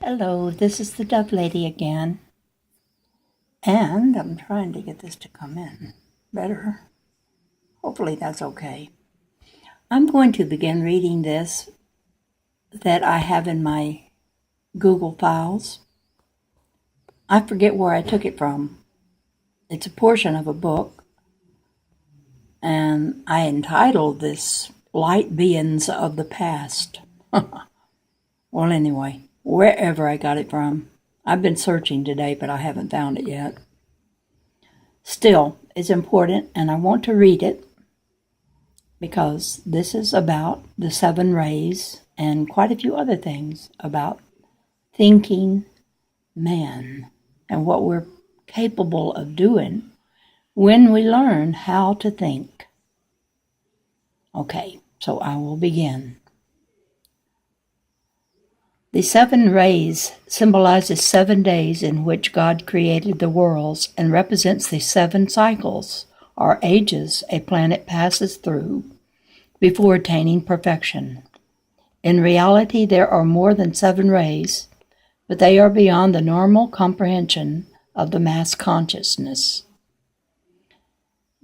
Hello, this is the Dove Lady again, and I'm trying to get this to come in better. Hopefully that's okay. I'm going to begin reading this that I have in my Google Files. I forget where I took it from. It's a portion of a book, and I entitled this Light Beings of the Past. Well, anyway, wherever I got it from. I've been searching today, but I haven't found it yet. Still, it's important, and I want to read it because this is about the 7 rays and quite a few other things about thinking man and what we're capable of doing when we learn how to think. Okay, so I will begin. The 7 rays symbolizes 7 days in which God created the worlds and represents the 7 cycles, or ages, a planet passes through before attaining perfection. In reality, there are more than 7 rays, but they are beyond the normal comprehension of the mass consciousness.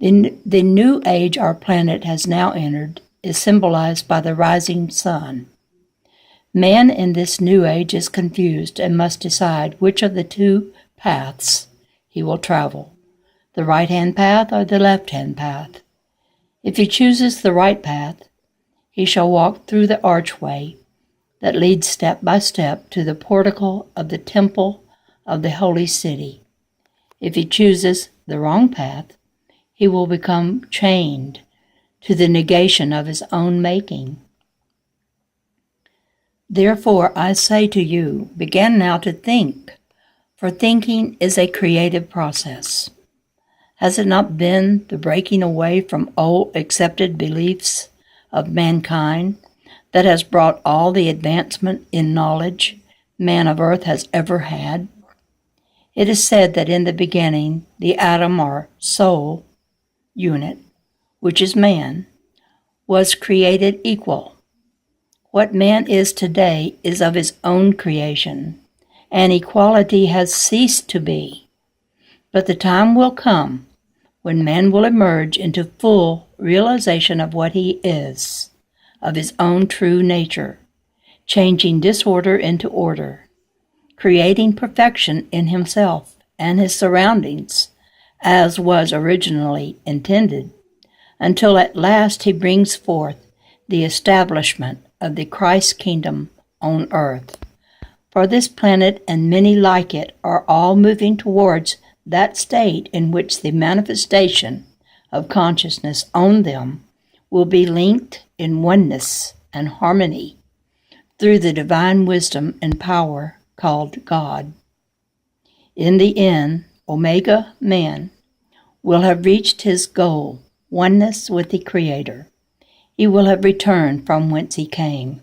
The new age our planet has now entered is symbolized by the rising sun. Man in this new age is confused and must decide which of the 2 paths he will travel, the right-hand path or the left-hand path. If he chooses the right path, he shall walk through the archway that leads step by step to the portico of the temple of the holy city. If he chooses the wrong path, he will become chained to the negation of his own making. Therefore, I say to you, begin now to think, for thinking is a creative process. Has it not been the breaking away from old accepted beliefs of mankind that has brought all the advancement in knowledge man of earth has ever had? It is said that in the beginning, the atom or soul unit, which is man, was created equal. What man is today is of his own creation, and equality has ceased to be. But the time will come when man will emerge into full realization of what he is, of his own true nature, changing disorder into order, creating perfection in himself and his surroundings, as was originally intended, until at last he brings forth the establishment of the Christ kingdom on earth. For this planet and many like it are all moving towards that state in which the manifestation of consciousness on them will be linked in oneness and harmony through the divine wisdom and power called God. In the end, Omega Man will have reached his goal, oneness with the Creator. He will have returned from whence he came.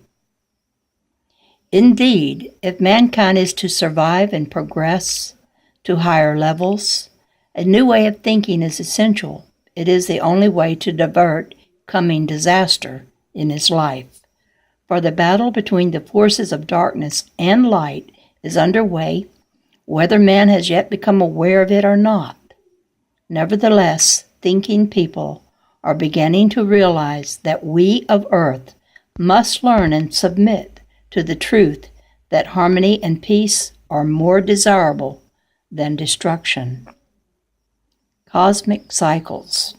Indeed, if mankind is to survive and progress to higher levels, a new way of thinking is essential. It is the only way to divert coming disaster in his life. For the battle between the forces of darkness and light is underway, whether man has yet become aware of it or not. Nevertheless, thinking people are beginning to realize that we of earth must learn and submit to the truth that harmony and peace are more desirable than destruction. Cosmic cycles.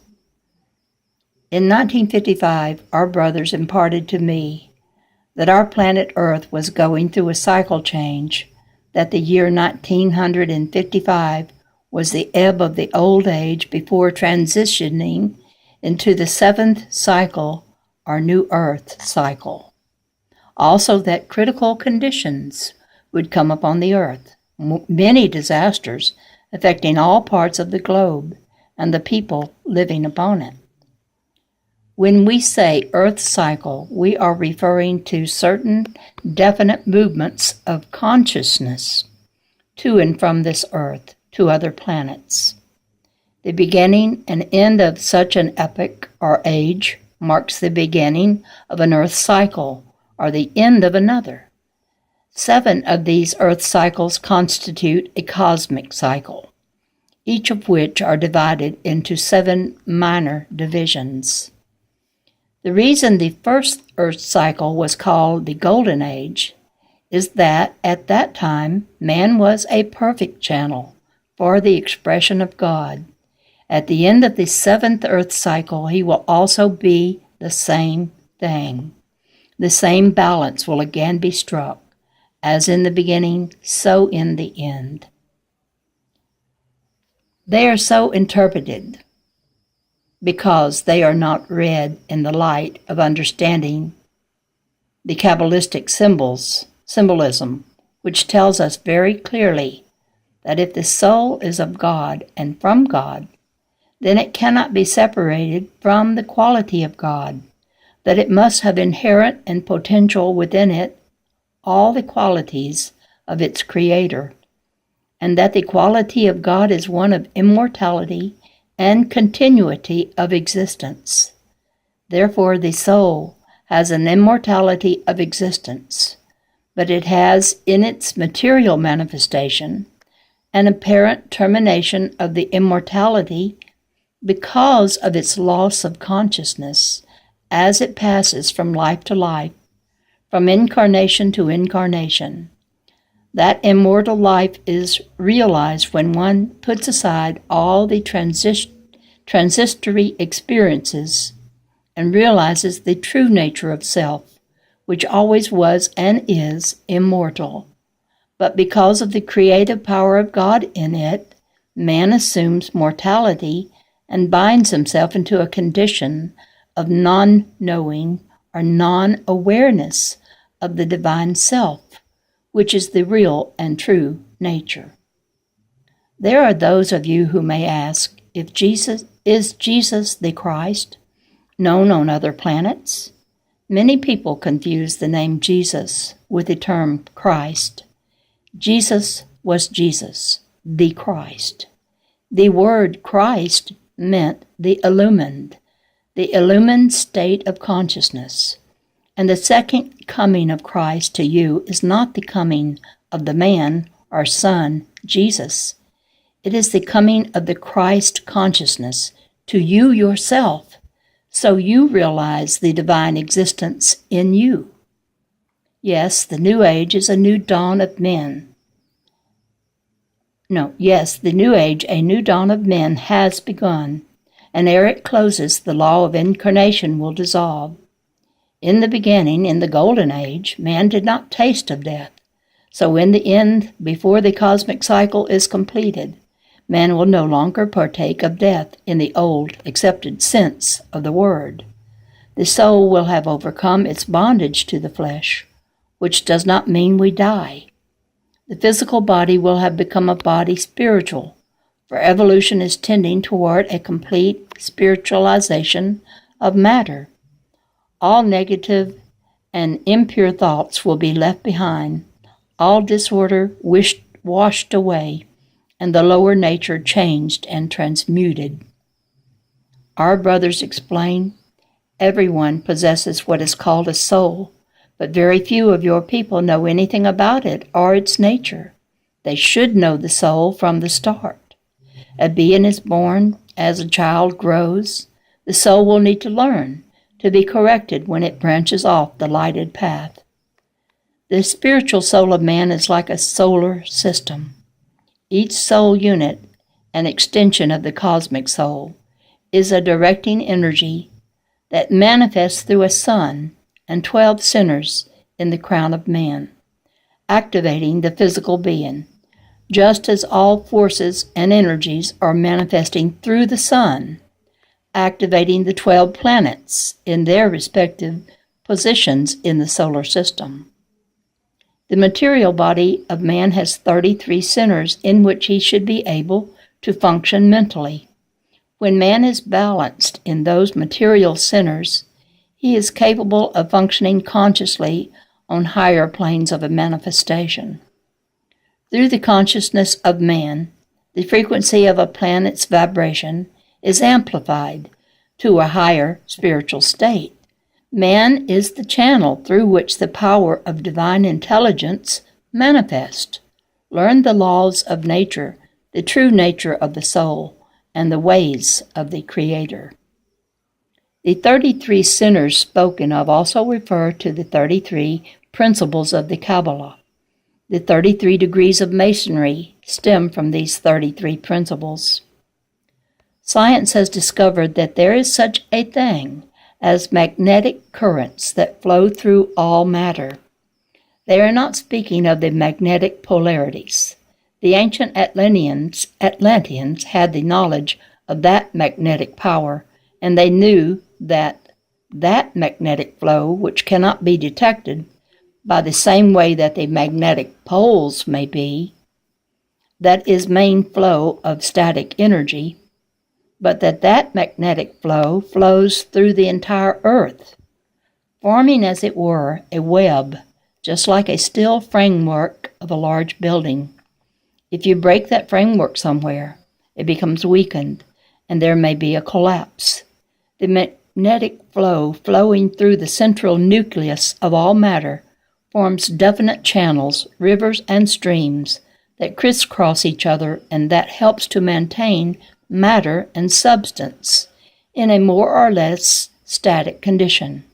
In 1955, our brothers imparted to me that our planet Earth was going through a cycle change, that the year 1955 was the ebb of the old age before transitioning into the 7th cycle, or new earth cycle. Also that critical conditions would come upon the earth, many disasters affecting all parts of the globe and the people living upon it. When we say earth cycle, we are referring to certain definite movements of consciousness to and from this earth to other planets. The beginning and end of such an epoch or age marks the beginning of an earth cycle or the end of another. 7 of these earth cycles constitute a cosmic cycle, each of which are divided into 7 minor divisions. The reason the first earth cycle was called the Golden Age is that at that time man was a perfect channel for the expression of God. At the end of the 7th earth cycle, he will also be the same thing. The same balance will again be struck, as in the beginning, so in the end. They are so interpreted because they are not read in the light of understanding the Kabbalistic symbolism, which tells us very clearly that if the soul is of God and from God, then it cannot be separated from the quality of God, that it must have inherent and potential within it all the qualities of its Creator, and that the quality of God is one of immortality and continuity of existence. Therefore, the soul has an immortality of existence, but it has in its material manifestation an apparent termination of the immortality because of its loss of consciousness as it passes from life to life, from incarnation to incarnation. That immortal life is realized when one puts aside all the transitory experiences and realizes the true nature of self, which always was and is immortal. But because of the creative power of God in it, man assumes mortality and binds himself into a condition of non-knowing or non-awareness of the divine self, which is the real and true nature. There are those of you who may ask, is Jesus the Christ, known on other planets? Many people confuse the name Jesus with the term Christ. Jesus was Jesus, the Christ. The word Christ meant the illumined state of consciousness. And the second coming of Christ to you is not the coming of the man or son, Jesus. It is the coming of the Christ consciousness to you yourself, so you realize the divine existence in you. Yes, the new age is a new dawn of men. The new age, a new dawn of men has begun, and ere it closes, the law of incarnation will dissolve. In the beginning, in the Golden Age, man did not taste of death. So in the end, before the cosmic cycle is completed, man will no longer partake of death in the old, accepted sense of the word. The soul will have overcome its bondage to the flesh, which does not mean we die. The physical body will have become a body spiritual, for evolution is tending toward a complete spiritualization of matter. All negative and impure thoughts will be left behind, all disorder washed away, and the lower nature changed and transmuted. Our brothers explain, everyone possesses what is called a soul, but very few of your people know anything about it or its nature. They should know the soul from the start. A being is born, as a child grows, the soul will need to learn, to be corrected when it branches off the lighted path. The spiritual soul of man is like a solar system. Each soul unit, an extension of the cosmic soul, is a directing energy that manifests through a sun and 12 centers in the crown of man, activating the physical being, just as all forces and energies are manifesting through the sun, activating the 12 planets in their respective positions in the solar system. The material body of man has 33 centers in which he should be able to function mentally. When man is balanced in those material centers, he is capable of functioning consciously on higher planes of a manifestation. Through the consciousness of man, the frequency of a planet's vibration is amplified to a higher spiritual state, Man is the channel through which the power of divine intelligence manifests. Learn the laws of nature, the true nature of the soul, and the ways of the Creator. The 33 sinners spoken of also refer to the 33 principles of the Kabbalah. The 33 degrees of Masonry stem from these 33 principles. Science has discovered that there is such a thing as magnetic currents that flow through all matter. They are not speaking of the magnetic polarities. The ancient Atlanteans had the knowledge of that magnetic power, and they knew that magnetic flow, which cannot be detected by the same way that the magnetic poles may be, that is main flow of static energy, but that magnetic flow flows through the entire earth, forming, as it were, a web, just like a steel framework of a large building. If you break that framework somewhere, it becomes weakened, and there may be a collapse. The magnetic flow flowing through the central nucleus of all matter forms definite channels, rivers, and streams that crisscross each other, and that helps to maintain matter and substance in a more or less static condition.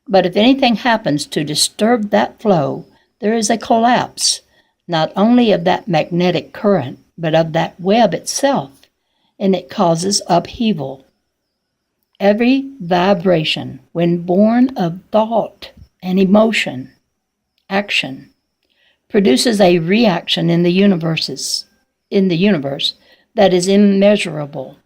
But if anything happens to disturb that flow, there is a collapse, not only of that magnetic current, but of that web itself, and it causes upheaval. Every vibration, when born of thought and emotion, action, produces a reaction in the universe that is immeasurable.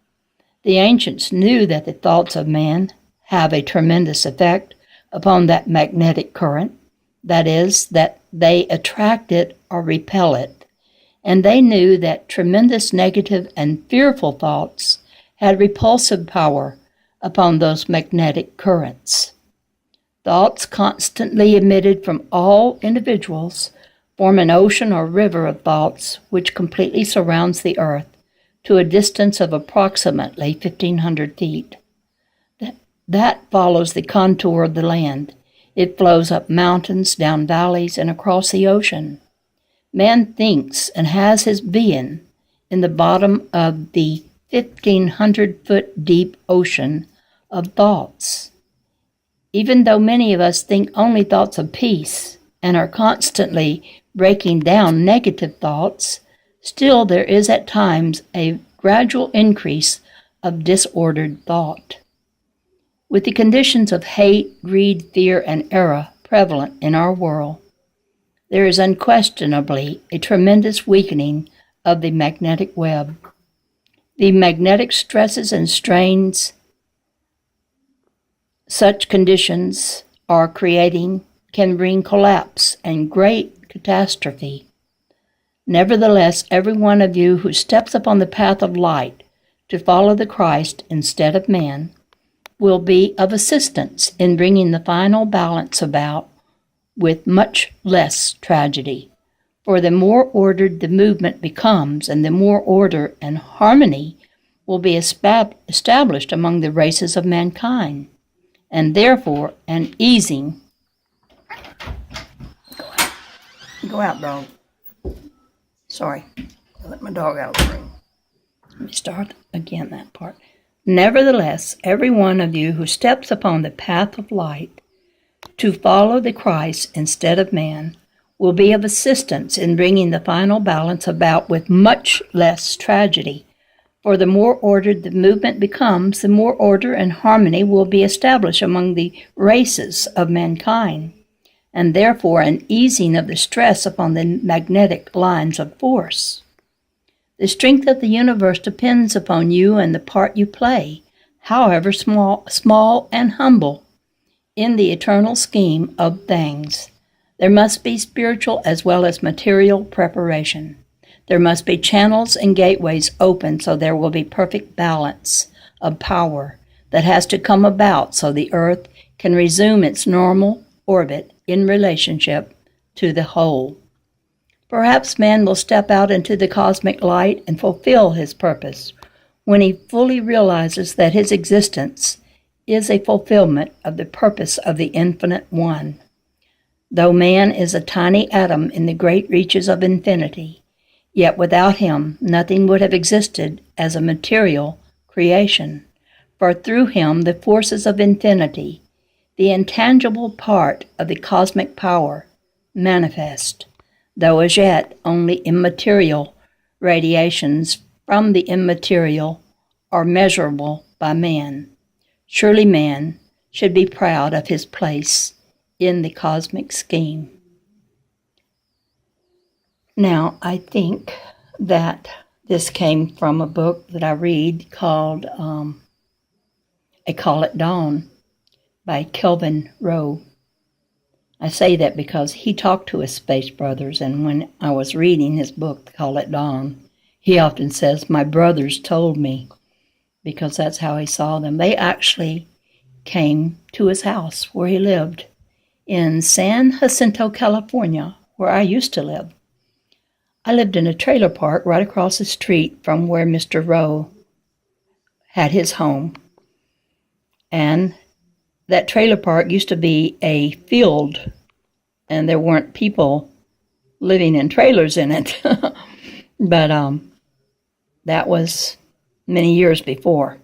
The ancients knew that the thoughts of man have a tremendous effect upon that magnetic current, that is, that they attract it or repel it, and they knew that tremendous negative and fearful thoughts had repulsive power upon those magnetic currents. Thoughts constantly emitted from all individuals form an ocean or river of thoughts which completely surrounds the earth to a distance of approximately 1,500 feet. That follows the contour of the land. It flows up mountains, down valleys, and across the ocean. Man thinks and has his being in the bottom of the 1,500-foot deep ocean of thoughts. Even though many of us think only thoughts of peace and are constantly breaking down negative thoughts, still there is at times a gradual increase of disordered thought. With the conditions of hate, greed, fear, and error prevalent in our world, there is unquestionably a tremendous weakening of the magnetic web. The magnetic stresses and strains such conditions are creating can bring collapse and great catastrophe. Nevertheless, every one of you who steps upon the path of light to follow the Christ instead of man will be of assistance in bringing the final balance about with much less tragedy. For the more ordered the movement becomes, and the more order and harmony will be established among the races of mankind, and therefore an easing. Go out, dog. Sorry, I let my dog out of the room. Let me start again that part. Nevertheless, every one of you who steps upon the path of light to follow the Christ instead of man will be of assistance in bringing the final balance about with much less tragedy. For the more ordered the movement becomes, the more order and harmony will be established among the races of mankind, and therefore an easing of the stress upon the magnetic lines of force. The strength of the universe depends upon you and the part you play, however small and humble, in the eternal scheme of things. There must be spiritual as well as material preparation. There must be channels and gateways open so there will be perfect balance of power that has to come about so the earth can resume its normal orbit in relationship to the whole. Perhaps man will step out into the cosmic light and fulfill his purpose when he fully realizes that his existence is a fulfillment of the purpose of the Infinite One. Though man is a tiny atom in the great reaches of infinity, yet without him nothing would have existed as a material creation, for through him the forces of infinity, the intangible part of the cosmic power, manifest, though as yet only immaterial radiations from the immaterial are measurable by man. Surely man should be proud of his place in the cosmic scheme. Now, I think that this came from a book that I read called A Call at Dawn by Kelvin Rowe. I say that because he talked to his space brothers, and when I was reading his book, Call at Dawn, he often says, "My brothers told me," because that's how he saw them. They actually came to his house where he lived in San Jacinto, California, where I used to live. I lived in a trailer park right across the street from where Mr. Rowe had his home. And that trailer park used to be a field, and there weren't people living in trailers in it. But that was many years before.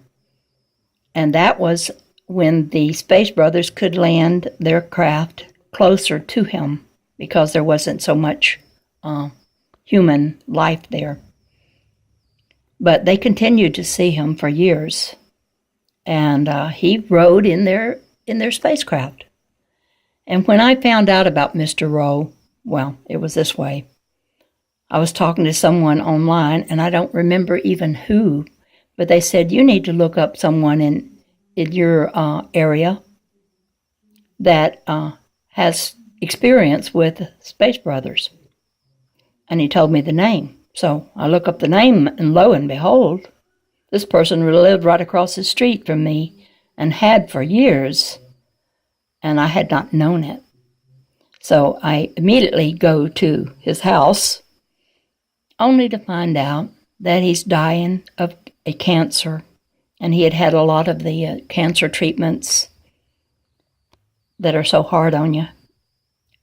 And that was when the Space Brothers could land their craft closer to him because there wasn't so much human life there. But they continued to see him for years, and he rode in their spacecraft. And when I found out about Mr. Rowe, well, it was this way. I was talking to someone online, and I don't remember even who, but they said, you need to look up someone in your area that has experience with Space Brothers. And he told me the name. So I look up the name, and lo and behold, this person lived right across the street from me and had for years, and I had not known it. So I immediately go to his house, only to find out that he's dying of a cancer, and he had had a lot of the cancer treatments that are so hard on you,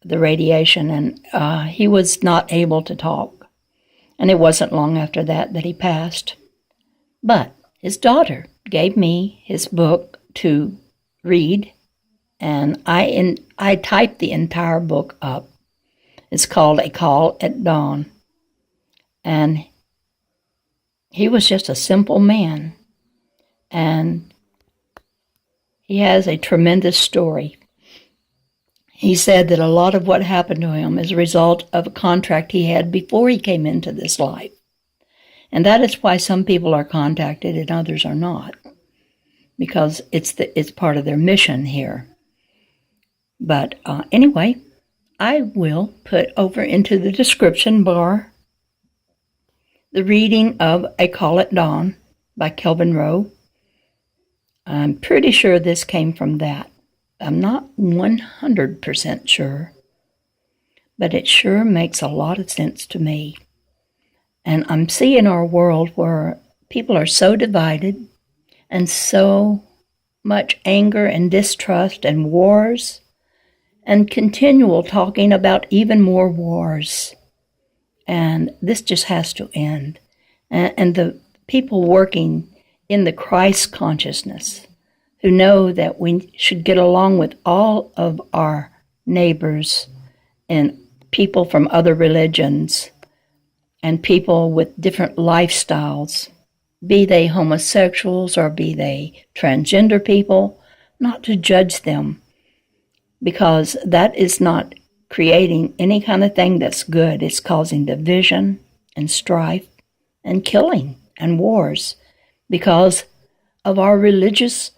the radiation, and he was not able to talk. And it wasn't long after that he passed. But his daughter gave me his book to read, and I typed the entire book up. It's called A Call at Dawn. And he was just a simple man, and he has a tremendous story. He said that a lot of what happened to him is a result of a contract he had before he came into this life. And that is why some people are contacted and others are not, because it's part of their mission here. But anyway, I will put over into the description bar the reading of A Call at Dawn by Kelvin Rowe. I'm pretty sure this came from that. I'm not 100% sure, but it sure makes a lot of sense to me. And I'm seeing our world where people are so divided and so much anger and distrust and wars and continual talking about even more wars. And this just has to end. And the people working in the Christ consciousness, who know that we should get along with all of our neighbors and people from other religions and people with different lifestyles, be they homosexuals or be they transgender people, not to judge them, because that is not creating any kind of thing that's good. It's causing division and strife and killing and wars because of our religious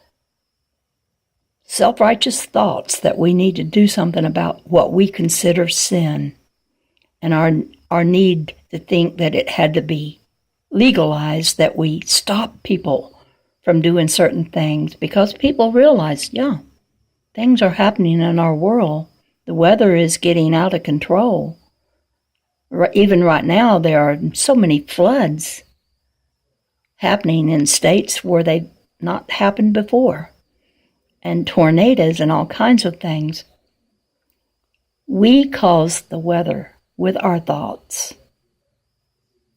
self-righteous thoughts that we need to do something about what we consider sin, and our need to think that it had to be legalized, that we stop people from doing certain things because people realize, yeah, things are happening in our world. The weather is getting out of control. Even right now, there are so many floods happening in states where they've not happened before. and tornadoes and all kinds of things. We cause the weather with our thoughts.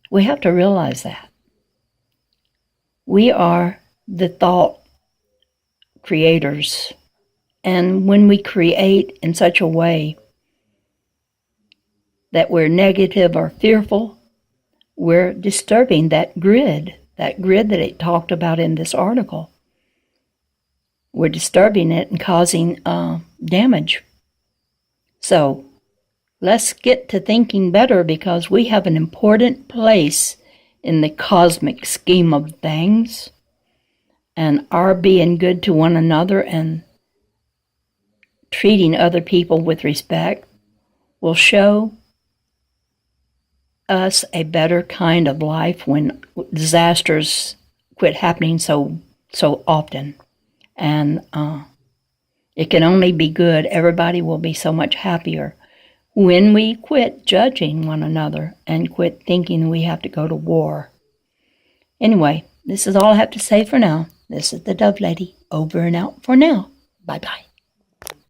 We have to realize that. We are the thought creators. And when we create in such a way that we're negative or fearful, we're disturbing that grid that it talked about in this article. We're disturbing it and causing damage. So let's get to thinking better, because we have an important place in the cosmic scheme of things, and our being good to one another and treating other people with respect will show us a better kind of life when disasters quit happening so often. And it can only be good. Everybody will be so much happier when we quit judging one another and quit thinking we have to go to war. Anyway, this is all I have to say for now. This is the Dove Lady, over and out for now. Bye-bye.